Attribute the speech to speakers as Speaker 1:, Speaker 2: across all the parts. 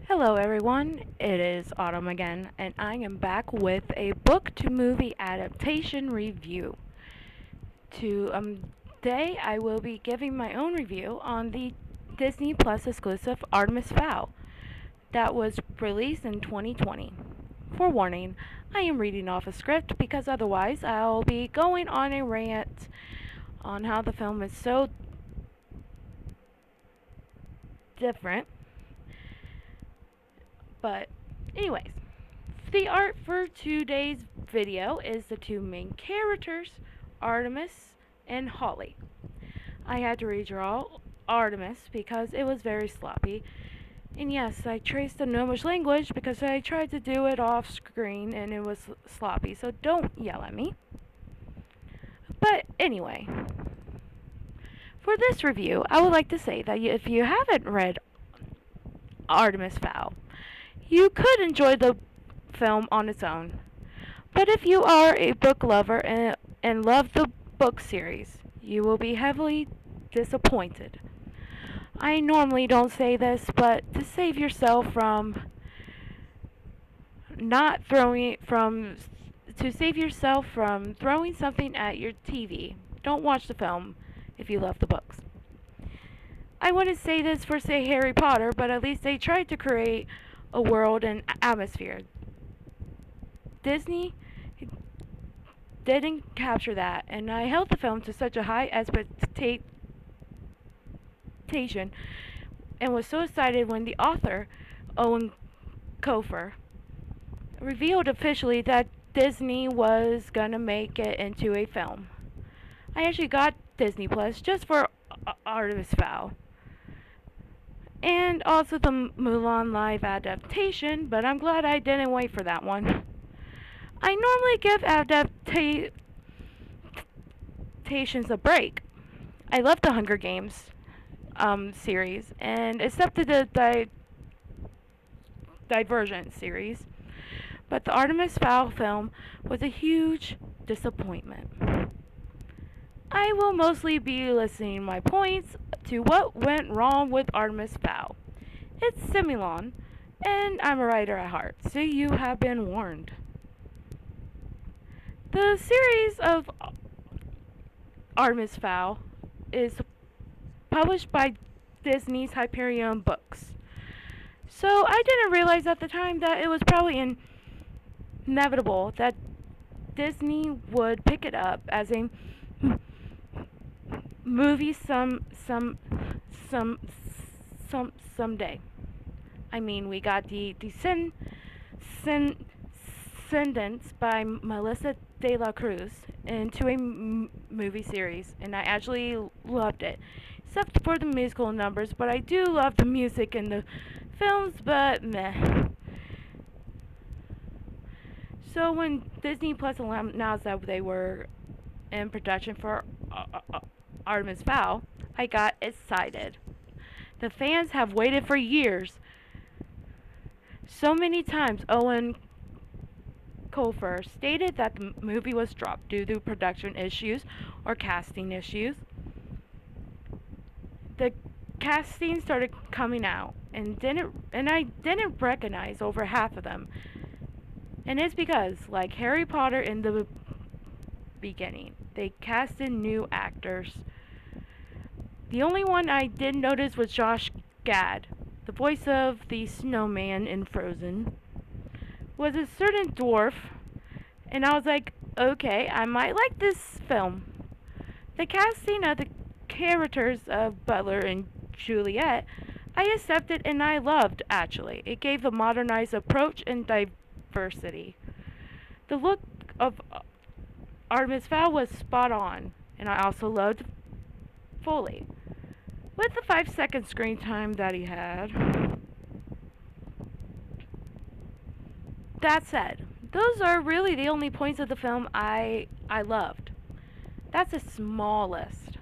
Speaker 1: Hello everyone, it is Autumn again, and I am back with a book to movie adaptation review. Today I will be giving my own review on the Disney Plus exclusive Artemis Fowl that was released in 2020. Forewarning, I am reading off a script because otherwise I'll be going on a rant on how the film is so different. But anyways, the art for today's video is the two main characters, Artemis and Holly. I had to redraw Artemis because it was very sloppy. And yes, I traced the gnomish language because I tried to do it off screen and it was sloppy, so don't yell at me. But anyway, for this review, I would like to say that if you haven't read Artemis Fowl, you could enjoy the film on its own. But if you are a book lover and love the book series, you will be heavily disappointed. I normally don't say this, but to save yourself from not throwing from to save yourself from throwing something at your TV, don't watch the film if you love the books. I wouldn't say this for say Harry Potter, but at least they tried to create a world and atmosphere. Disney didn't capture that, and I held the film to such a high expectation and was so excited when the author, Eoin Colfer, revealed officially that Disney was gonna make it into a film. I actually got Disney Plus just for Artemis Fowl. And also the Mulan live adaptation, but I'm glad I didn't wait for that one. I normally give adaptations a break. I love the Hunger Games series, and accepted the Divergent series, but the Artemis Fowl film was a huge disappointment. I will mostly be listing my points to what went wrong with Artemis Fowl. It's semi-long, and I'm a writer at heart, so you have been warned. The series of Artemis Fowl is published by Disney's Hyperion Books. So I didn't realize at the time that it was probably inevitable that Disney would pick it up as a movie someday. I mean, we got the Descendants by Melissa De La Cruz into a movie series, and I actually loved it, except for the musical numbers. But I do love the music in the films, but meh. So when Disney Plus announced that they were in production for Artemis Fowl, I got excited. The fans have waited for years. So many times Eoin Colfer stated that the movie was dropped due to production issues or casting issues. The casting started coming out and I didn't recognize over half of them. And it's because, like Harry Potter in the beginning, they casted new actors. The only one I did notice was Josh Gad, the voice of the snowman in Frozen, was a certain dwarf, and I was like, okay, I might like this film. The casting of the characters of Butler and Juliet, I accepted and I loved, actually. It gave a modernized approach and diversity. The look of Artemis Fowl was spot on, and I also loved Foley. With the 5-second screen time that he had. That said, those are really the only points of the film I loved. That's a small list.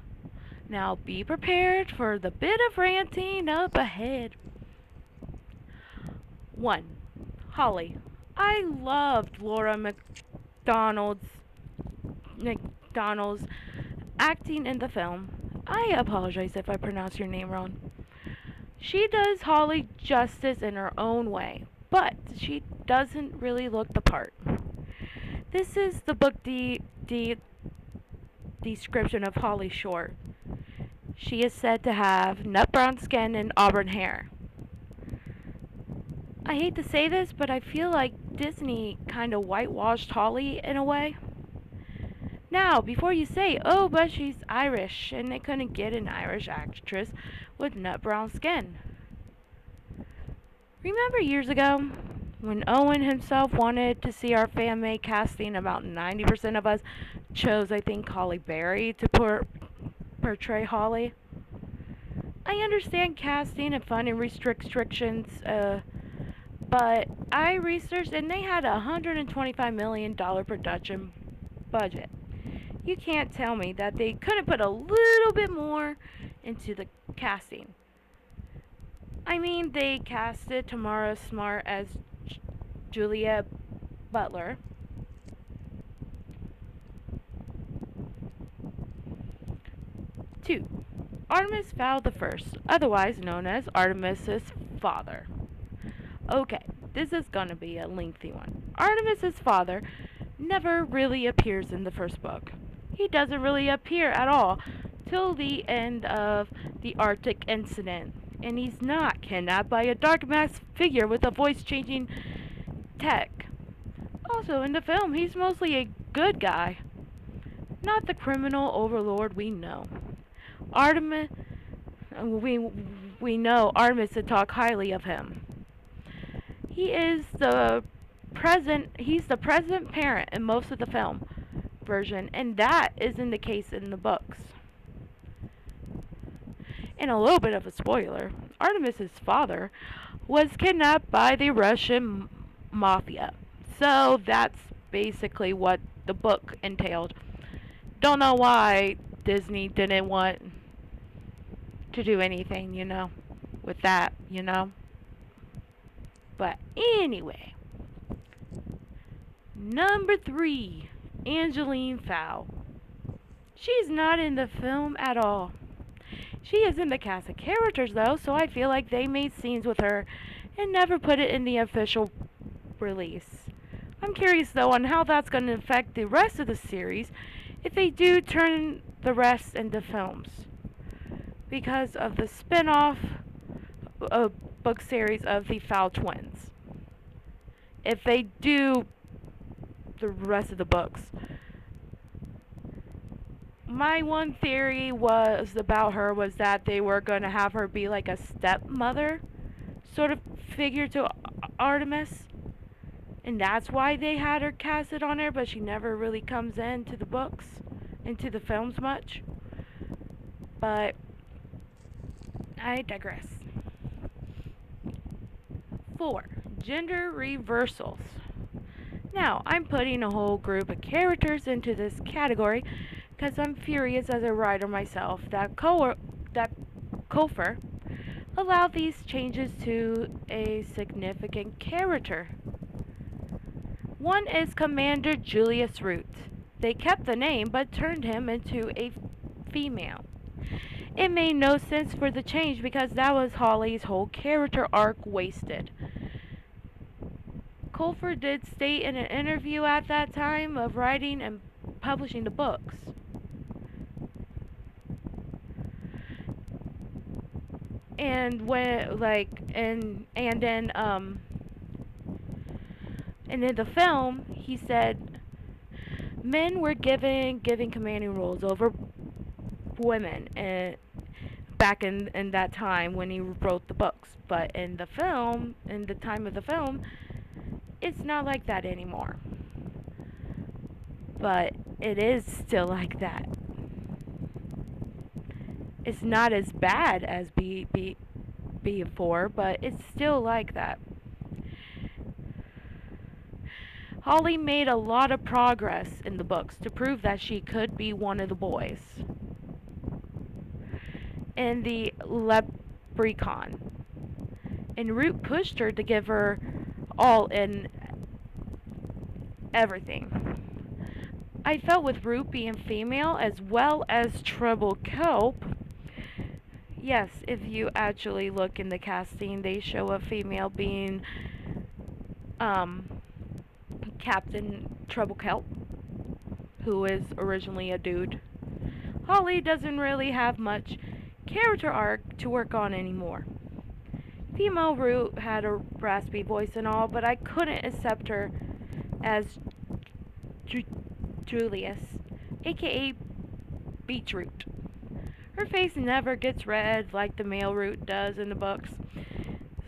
Speaker 1: Now be prepared for the bit of ranting up ahead. 1. Holly. I loved Laura McDonald's acting in the film. I apologize if I pronounce your name wrong. She does Holly justice in her own way, but she doesn't really look the part. This is the book description of Holly Short. She is said to have nut brown skin and auburn hair. I hate to say this, but I feel like Disney kind of whitewashed Holly in a way. Now, before you say, oh, but she's Irish, and they couldn't get an Irish actress with nut brown skin. Remember years ago, when Eoin himself wanted to see our fan-made casting, about 90% of us chose, I think, Holly Berry to portray Holly? I understand casting and funding restrictions, but I researched and they had a $125 million production budget. You can't tell me that they couldn't put a little bit more into the casting. I mean, they casted Tamara Smart as Julia Butler. Two, Artemis Fowl the First, otherwise known as Artemis's father. Okay, this is gonna be a lengthy one. Artemis's father never really appears in the first book. He doesn't really appear at all till the end of the Arctic incident, and he's not kidnapped by a dark masked figure with a voice-changing tech. Also, in the film, he's mostly a good guy, not the criminal overlord we know. Artemis, we know Artemis to talk highly of him. He's the present parent in most of the film version, and that isn't the case in the books. And a little bit of a spoiler, Artemis's father was kidnapped by the Russian mafia. So that's basically what the book entailed. Don't know why Disney didn't want to do anything, with that, But anyway, number 3, Angeline Fowl. She's not in the film at all. She is in the cast of characters though, so I feel like they made scenes with her and never put it in the official release. I'm curious though on how that's going to affect the rest of the series if they do turn the rest into films, because of the spin-off book series of the Fowl twins. If they do the rest of the books, my one theory was about her was that they were going to have her be like a stepmother sort of figure to Artemis, and that's why they had her casted on there, but she never really comes into the books, into the films much. But I digress. 4, gender reversals. Now, I'm putting a whole group of characters into this category because I'm furious as a writer myself that Colfer allowed these changes to a significant character. One is Commander Julius Root. They kept the name but turned him into a female. It made no sense for the change because that was Holly's whole character arc wasted. Colfer did state in an interview at that time of writing and publishing the books. And when and in the film he said men were giving commanding roles over women, and back in that time when he wrote the books, but in the time of the film, it's not like that anymore. But it is still like that. It's not as bad as before, but it's still like that. Holly made a lot of progress in the books to prove that she could be one of the boys in the Leprechaun. And Root pushed her to give her all in everything. I felt with Root being female as well as Treble Kelp, Yes, if you actually look in the casting, they show a female being um, Captain Trouble Kelp, who is originally a dude. Holly doesn't really have much character arc to work on anymore. Female Root had a raspy voice and all, but I couldn't accept her as Ju- Julius, aka Beetroot. Her face never gets red like the male Root does in the books,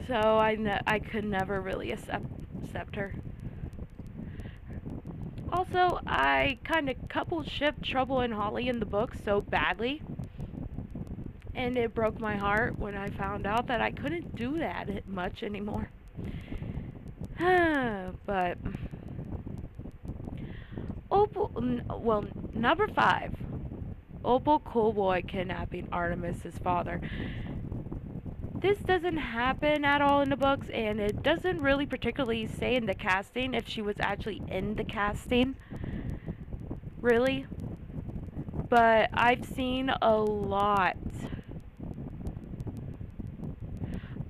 Speaker 1: so I could never really accept her. Also, I kind of couple shipped Trouble and Holly in the books so badly, and it broke my heart when I found out that I couldn't do that much anymore. But number 5, Opal Coolboy kidnapping Artemis's father. This doesn't happen at all in the books, and it doesn't really particularly say in the casting if she was actually in the casting, really. But I've seen a lot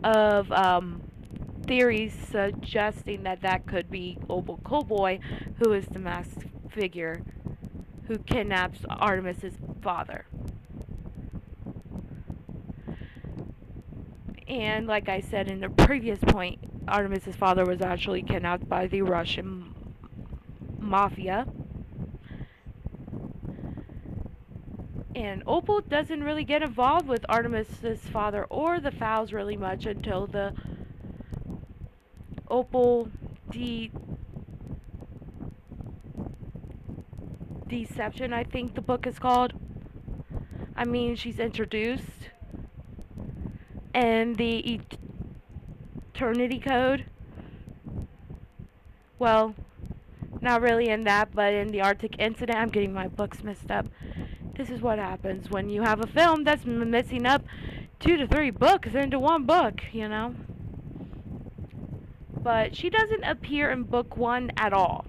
Speaker 1: of theories suggesting that that could be Opal Coolboy, who is the masked figure who kidnaps Artemis's father. And like I said in the previous point, Artemis's father was actually kidnapped by the Russian mafia. And Opal doesn't really get involved with Artemis's father or the Fowls really much until the Opal Deception, I think the book is called. I mean, she's introduced. And the Eternity Code. Well, not really in that, but in the Arctic Incident. I'm getting my books mixed up. This is what happens when you have a film that's mixing up 2 to 3 books into one book, you know. But she doesn't appear in book 1 at all.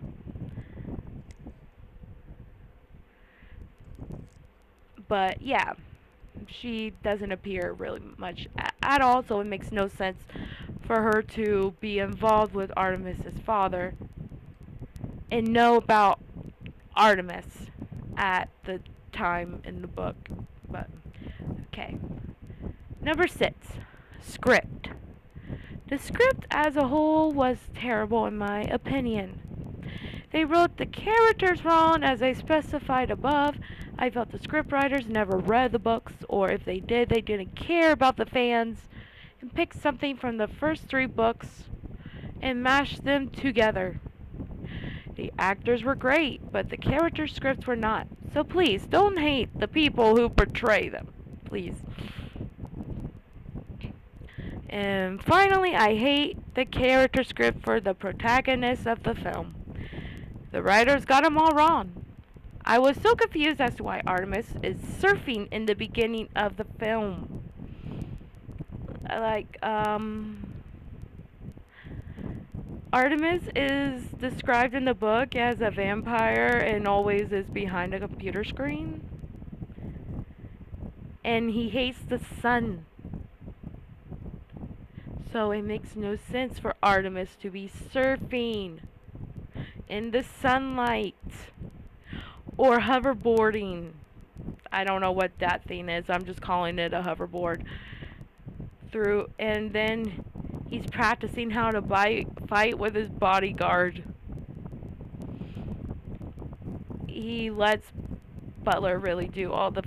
Speaker 1: But yeah, she doesn't appear really much at all, so it makes no sense for her to be involved with Artemis's father and know about Artemis at the time in the book. But okay. Number 6, script. The script as a whole was terrible in my opinion. They wrote the characters wrong as I specified above. I felt the scriptwriters never read the books, or if they did, they didn't care about the fans, and picked something from the first 3 books and mashed them together. The actors were great, but the character scripts were not. So please, don't hate the people who portray them. Please. And finally, I hate the character script for the protagonist of the film. The writers got them all wrong. I was so confused as to why Artemis is surfing in the beginning of the film. Artemis is described in the book as a vampire and always is behind a computer screen. And he hates the sun. So it makes no sense for Artemis to be surfing in the sunlight or hoverboarding. I don't know what that thing is. I'm just calling it a hoverboard. And then he's practicing how to fight with his bodyguard. He lets Butler really do all the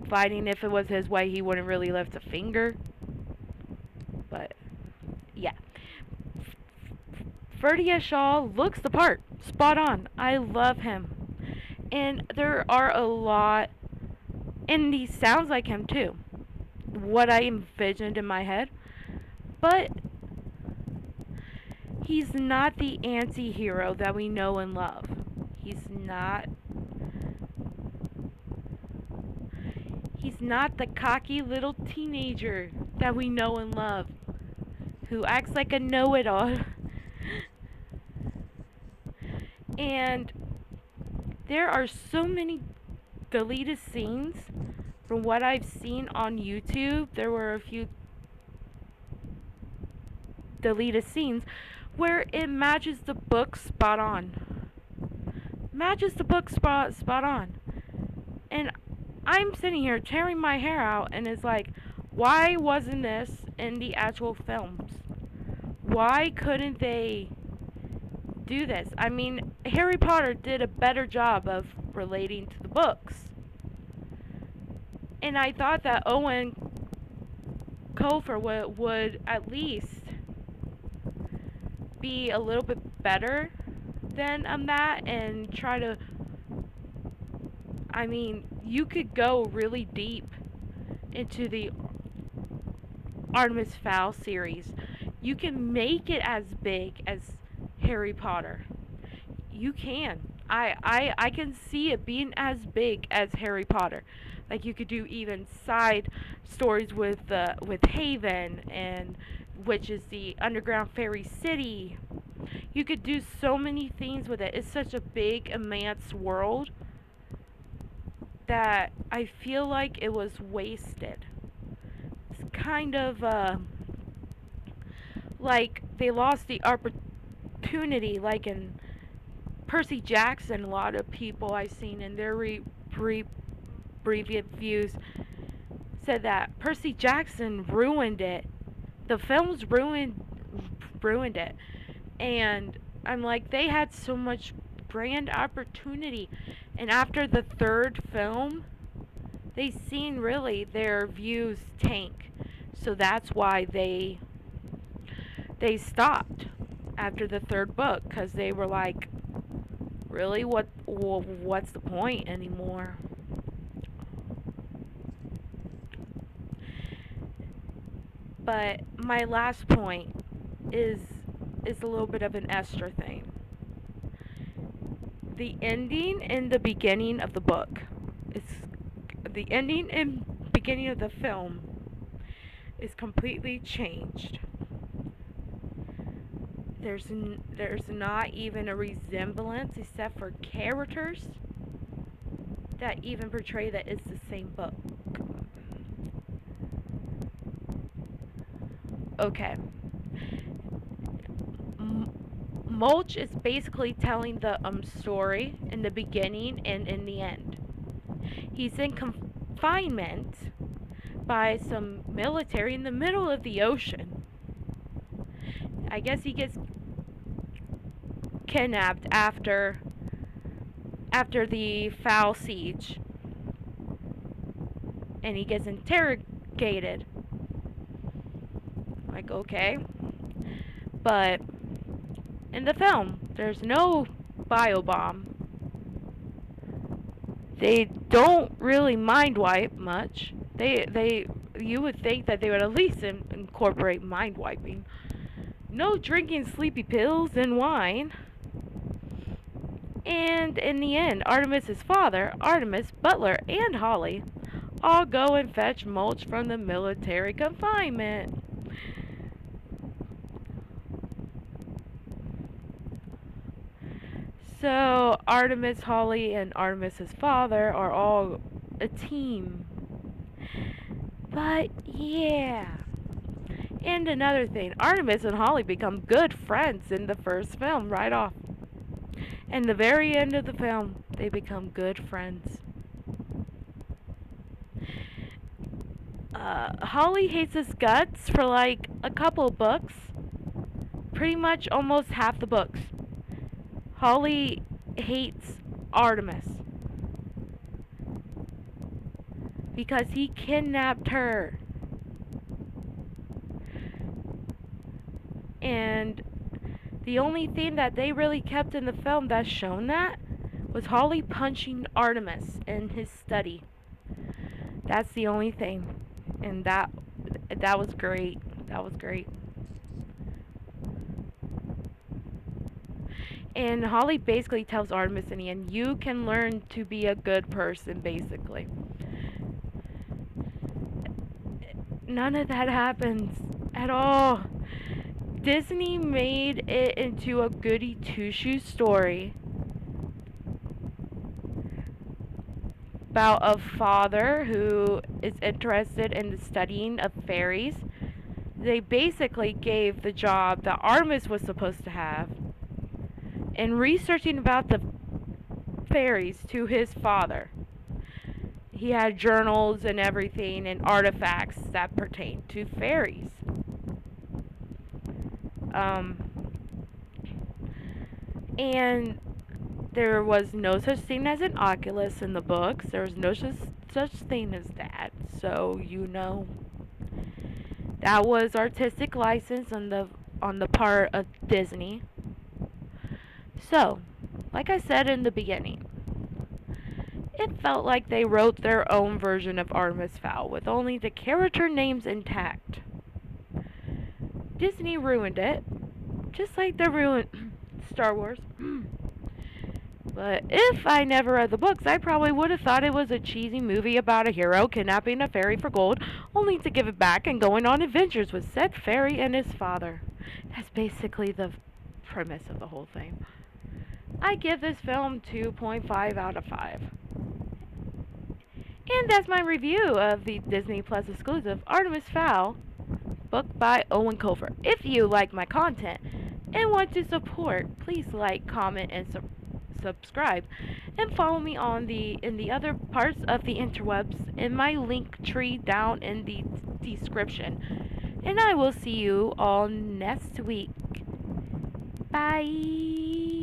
Speaker 1: fighting. If it was his way, he wouldn't really lift a finger. But yeah, Ferdia Shaw looks the part. Spot on. I love him. And there are a lot, and he sounds like him too. What I envisioned in my head. But he's not the anti-hero that we know and love. He's not the cocky little teenager that we know and love, who acts like a know-it-all. And there are so many deleted scenes from what I've seen on YouTube, there were a few deleted scenes where it matches the book spot on. Matches the book spot on. And I'm sitting here tearing my hair out, and it's like, why wasn't this in the actual films? Why couldn't they do this? I mean, Harry Potter did a better job of relating to the books. And I thought that Eoin Colfer would at least be a little bit better than that and try to... I mean, you could go really deep into the Artemis Fowl series. You can make it as big as Harry Potter. You can. I can see it being as big as Harry Potter. Like, you could do even side stories with Haven, and which is the underground fairy city. You could do so many things with it. It's such a big, immense world that I feel like it was wasted. It's kind of like they lost the opportunity, like in Percy Jackson. A lot of people I've seen in their brief reviews said that Percy Jackson ruined it. The films ruined it. And I'm like, they had so much grand opportunity, and after the third film, they seen really their views tank. So that's why they stopped after the third book, because they were like, really, what's the point anymore? But my last point is a little bit of an Esther thing. The ending and the beginning of the book the ending and beginning of the film is completely changed. There's not even a resemblance except for characters that even portray that it's the same book. Okay. Mulch is basically telling the story in the beginning and in the end. He's in confinement by some military in the middle of the ocean. I guess he gets kidnapped after the Fowl siege, and he gets interrogated. Like, okay, but in the film, there's no biobomb. They don't really mind wipe much. You would think that they would at least incorporate mind wiping. No drinking sleepy pills and wine. And in the end, Artemis's father, Artemis, Butler, and Holly all go and fetch Mulch from the military confinement. So Artemis, Holly, and Artemis's father are all a team. But yeah. And another thing, Artemis and Holly become good friends in the first film right off. And the very end of the film, they become good friends. Holly hates his guts for like a couple books. Pretty much almost half the books. Holly hates Artemis because he kidnapped her. And the only thing that they really kept in the film that's shown that was Holly punching Artemis in his study. That's the only thing. And that was great. That was great. And Holly basically tells Artemis in the end, you can learn to be a good person, basically. None of that happens at all. Disney made it into a goody two-shoes story. about a father who is interested in the studying of fairies. They basically gave the job that Artemis was supposed to have in researching about the fairies to his father. He had journals and everything and artifacts that pertain to fairies. Um, and there was no such thing as an Oculus in the books. There was no such thing as that. So, that was artistic license on the part of Disney. So, like I said in the beginning, it felt like they wrote their own version of Artemis Fowl with only the character names intact. Disney ruined it, just like they ruined Star Wars. But if I never read the books, I probably would have thought it was a cheesy movie about a hero kidnapping a fairy for gold, only to give it back and going on adventures with said fairy and his father. That's basically the premise of the whole thing. I give this film 2.5 out of 5. And that's my review of the Disney Plus exclusive Artemis Fowl, book by Eoin Colfer. If you like my content and want to support, please like, comment, and subscribe, and follow me in the other parts of the interwebs in my link tree down in the description. And I will see you all next week. Bye.